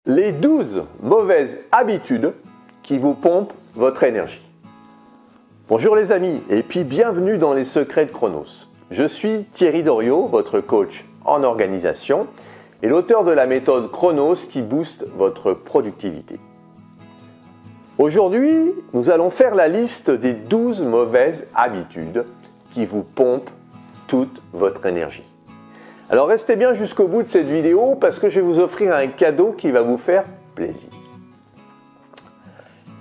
Les 12 mauvaises habitudes qui vous pompent votre énergie. Bonjour les amis et puis bienvenue dans les secrets de Chronos. Je suis Thierry Doriot, votre coach en organisation et l'auteur de la méthode Chronos qui booste votre productivité. Aujourd'hui, nous allons faire la liste des 12 mauvaises habitudes qui vous pompent toute votre énergie. Alors restez bien jusqu'au bout de cette vidéo parce que je vais vous offrir un cadeau qui va vous faire plaisir.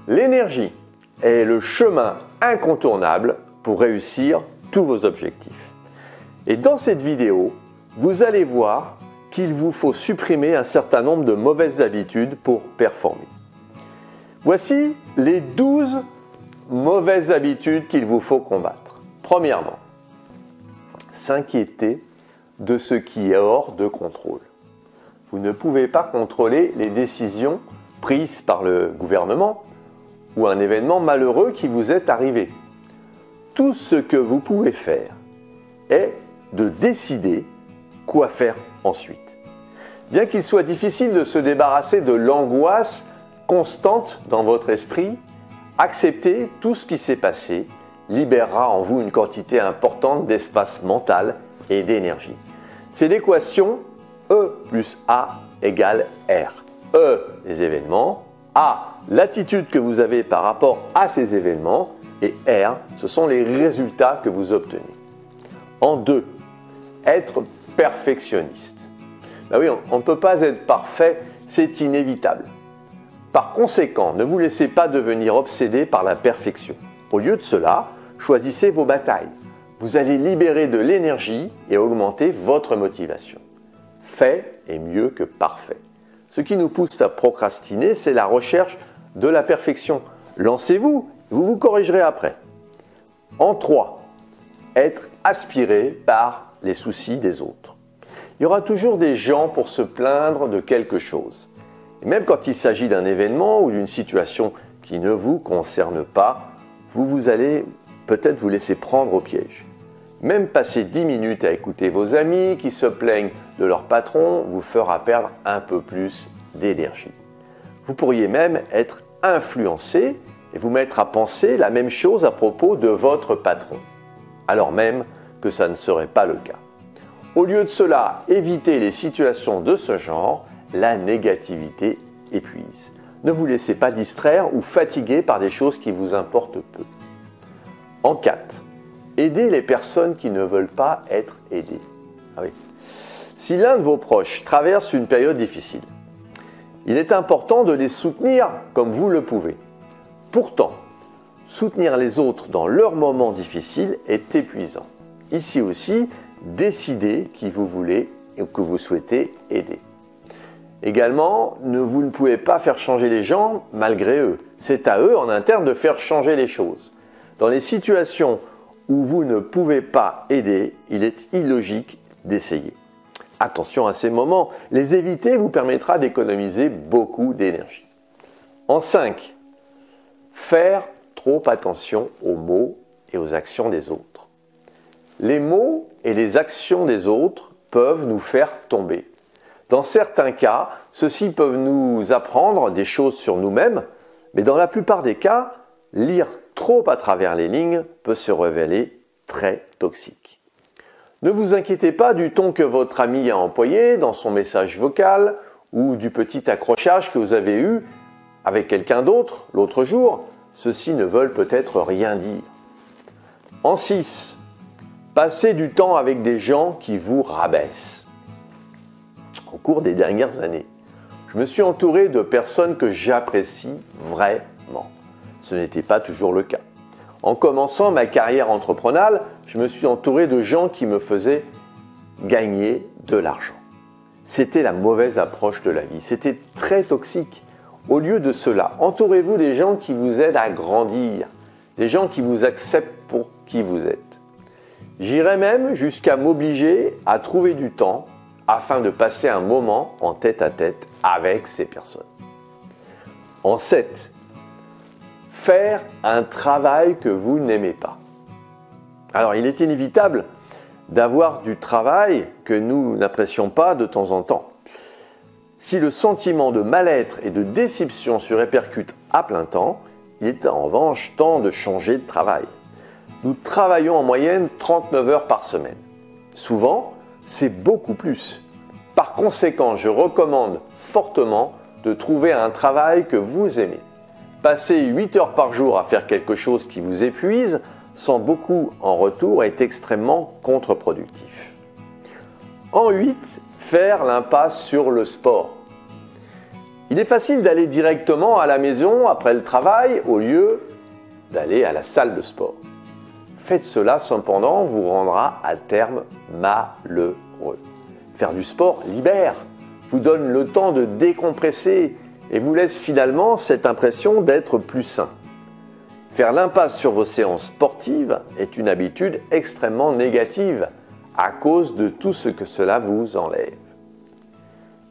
L'énergie est le chemin incontournable pour réussir tous vos objectifs. Et dans cette vidéo, vous allez voir qu'il vous faut supprimer un certain nombre de mauvaises habitudes pour performer. Voici les 12 mauvaises habitudes qu'il vous faut combattre. Premièrement, s'inquiéter de ce qui est hors de contrôle. Vous ne pouvez pas contrôler les décisions prises par le gouvernement ou un événement malheureux qui vous est arrivé. Tout ce que vous pouvez faire est de décider quoi faire ensuite. Bien qu'il soit difficile de se débarrasser de l'angoisse constante dans votre esprit, accepter tout ce qui s'est passé libérera en vous une quantité importante d'espace mental et d'énergie. C'est l'équation E plus A égale R. E, les événements, A, l'attitude que vous avez par rapport à ces événements, et R, ce sont les résultats que vous obtenez. En 2, être perfectionniste. Ben oui, on ne peut pas être parfait, c'est inévitable. Par conséquent, ne vous laissez pas devenir obsédé par la perfection. Au lieu de cela, choisissez vos batailles. Vous allez libérer de l'énergie et augmenter votre motivation. Fait est mieux que parfait. Ce qui nous pousse à procrastiner, c'est la recherche de la perfection. Lancez-vous, vous vous corrigerez après. En 3, être aspiré par les soucis des autres. Il y aura toujours des gens pour se plaindre de quelque chose. Et même quand il s'agit d'un événement ou d'une situation qui ne vous concerne pas, vous allez peut-être vous laisser prendre au piège. Même passer 10 minutes à écouter vos amis qui se plaignent de leur patron vous fera perdre un peu plus d'énergie. Vous pourriez même être influencé et vous mettre à penser la même chose à propos de votre patron, alors même que ça ne serait pas le cas. Au lieu de cela, évitez les situations de ce genre, la négativité épuise. Ne vous laissez pas distraire ou fatiguer par des choses qui vous importent peu. En 4, aidez les personnes qui ne veulent pas être aidées. Ah oui. Si l'un de vos proches traverse une période difficile, il est important de les soutenir comme vous le pouvez. Pourtant, soutenir les autres dans leurs moments difficiles est épuisant. Ici aussi, décidez qui vous voulez et que vous souhaitez aider. Également, vous ne pouvez pas faire changer les gens malgré eux. C'est à eux en interne de faire changer les choses. Dans les situations où vous ne pouvez pas aider, il est illogique d'essayer. Attention à ces moments, les éviter vous permettra d'économiser beaucoup d'énergie. En 5, faire trop attention aux mots et aux actions des autres. Les mots et les actions des autres peuvent nous faire tomber. Dans certains cas, ceux-ci peuvent nous apprendre des choses sur nous-mêmes, mais dans la plupart des cas, lire trop à travers les lignes peut se révéler très toxique. Ne vous inquiétez pas du ton que votre ami a employé dans son message vocal ou du petit accrochage que vous avez eu avec quelqu'un d'autre l'autre jour. Ceux-ci ne veulent peut-être rien dire. En 6, passez du temps avec des gens qui vous rabaissent. Au cours des dernières années, je me suis entouré de personnes que j'apprécie vraiment. Ce n'était pas toujours le cas. En commençant ma carrière entrepreneuriale, je me suis entouré de gens qui me faisaient gagner de l'argent. C'était la mauvaise approche de la vie. C'était très toxique. Au lieu de cela, entourez-vous des gens qui vous aident à grandir, des gens qui vous acceptent pour qui vous êtes. J'irais même jusqu'à m'obliger à trouver du temps afin de passer un moment en tête-à-tête avec ces personnes. En 7, faire un travail que vous n'aimez pas. Alors, il est inévitable d'avoir du travail que nous n'apprécions pas de temps en temps. Si le sentiment de mal-être et de déception se répercute à plein temps, il est en revanche temps de changer de travail. Nous travaillons en moyenne 39 heures par semaine. Souvent, c'est beaucoup plus. Par conséquent, je recommande fortement de trouver un travail que vous aimez. Passer 8 heures par jour à faire quelque chose qui vous épuise, sans beaucoup en retour, est extrêmement contre-productif. En 8, faire l'impasse sur le sport. Il est facile d'aller directement à la maison après le travail au lieu d'aller à la salle de sport. Faites cela cependant vous rendra à terme malheureux. Faire du sport libère, vous donne le temps de décompresser et vous laisse finalement cette impression d'être plus sain. Faire l'impasse sur vos séances sportives est une habitude extrêmement négative à cause de tout ce que cela vous enlève.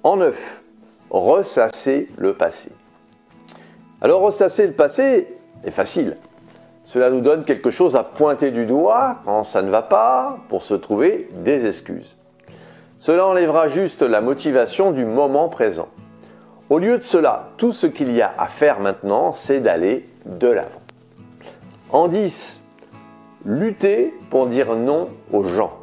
En 9, ressasser le passé. Alors ressasser le passé est facile. Cela nous donne quelque chose à pointer du doigt quand ça ne va pas pour se trouver des excuses. Cela enlèvera juste la motivation du moment présent. Au lieu de cela, tout ce qu'il y a à faire maintenant, c'est d'aller de l'avant. En 10, lutter pour dire non aux gens.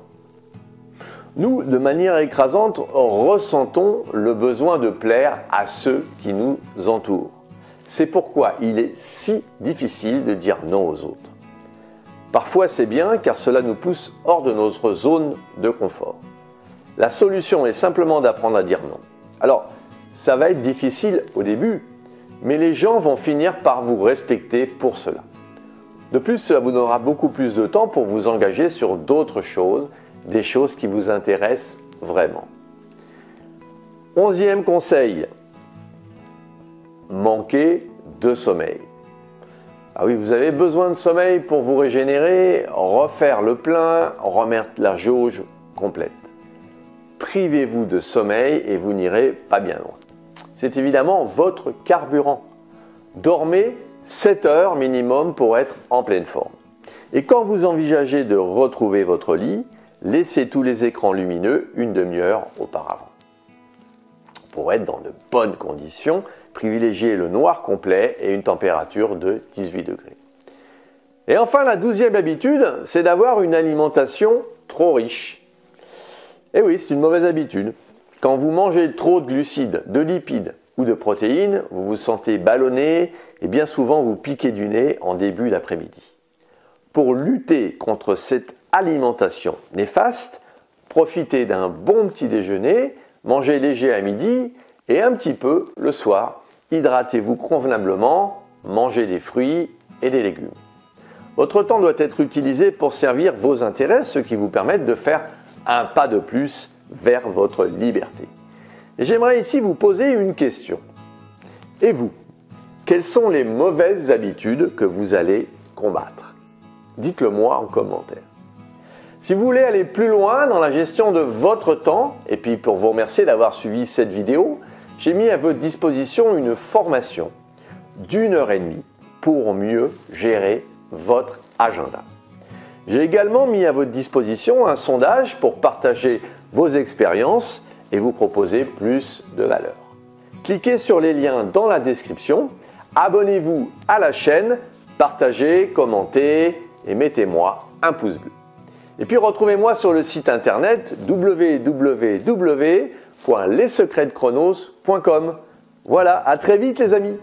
Nous, de manière écrasante, ressentons le besoin de plaire à ceux qui nous entourent. C'est pourquoi il est si difficile de dire non aux autres. Parfois c'est bien car cela nous pousse hors de notre zone de confort. La solution est simplement d'apprendre à dire non. Alors, ça va être difficile au début, mais les gens vont finir par vous respecter pour cela. De plus, cela vous donnera beaucoup plus de temps pour vous engager sur d'autres choses, des choses qui vous intéressent vraiment. 11e conseil, manquer de sommeil. Ah oui, vous avez besoin de sommeil pour vous régénérer, refaire le plein, remettre la jauge complète. Privez-vous de sommeil et vous n'irez pas bien loin. C'est évidemment votre carburant. Dormez 7 heures minimum pour être en pleine forme. Et quand vous envisagez de retrouver votre lit, laissez tous les écrans lumineux une demi-heure auparavant. Pour être dans de bonnes conditions, privilégiez le noir complet et une température de 18 degrés. Et enfin, la 12e habitude, c'est d'avoir une alimentation trop riche. Et oui, c'est une mauvaise habitude. Quand vous mangez trop de glucides, de lipides ou de protéines, vous vous sentez ballonné et bien souvent vous piquez du nez en début d'après-midi. Pour lutter contre cette alimentation néfaste, profitez d'un bon petit déjeuner, mangez léger à midi et un petit peu le soir. Hydratez-vous convenablement, mangez des fruits et des légumes. Votre temps doit être utilisé pour servir vos intérêts, ce qui vous permet de faire un pas de plus vers votre liberté. Et j'aimerais ici vous poser une question. Et vous, quelles sont les mauvaises habitudes que vous allez combattre? Dites-le moi en commentaire. Si vous voulez aller plus loin dans la gestion de votre temps, et puis pour vous remercier d'avoir suivi cette vidéo, j'ai mis à votre disposition une formation d'1h30 pour mieux gérer votre agenda. J'ai également mis à votre disposition un sondage pour partager vos expériences et vous proposer plus de valeur. Cliquez sur les liens dans la description, abonnez-vous à la chaîne, partagez, commentez et mettez-moi un pouce bleu. Et puis retrouvez-moi sur le site internet www.lessecretsdechronos.com. Voilà, à très vite les amis.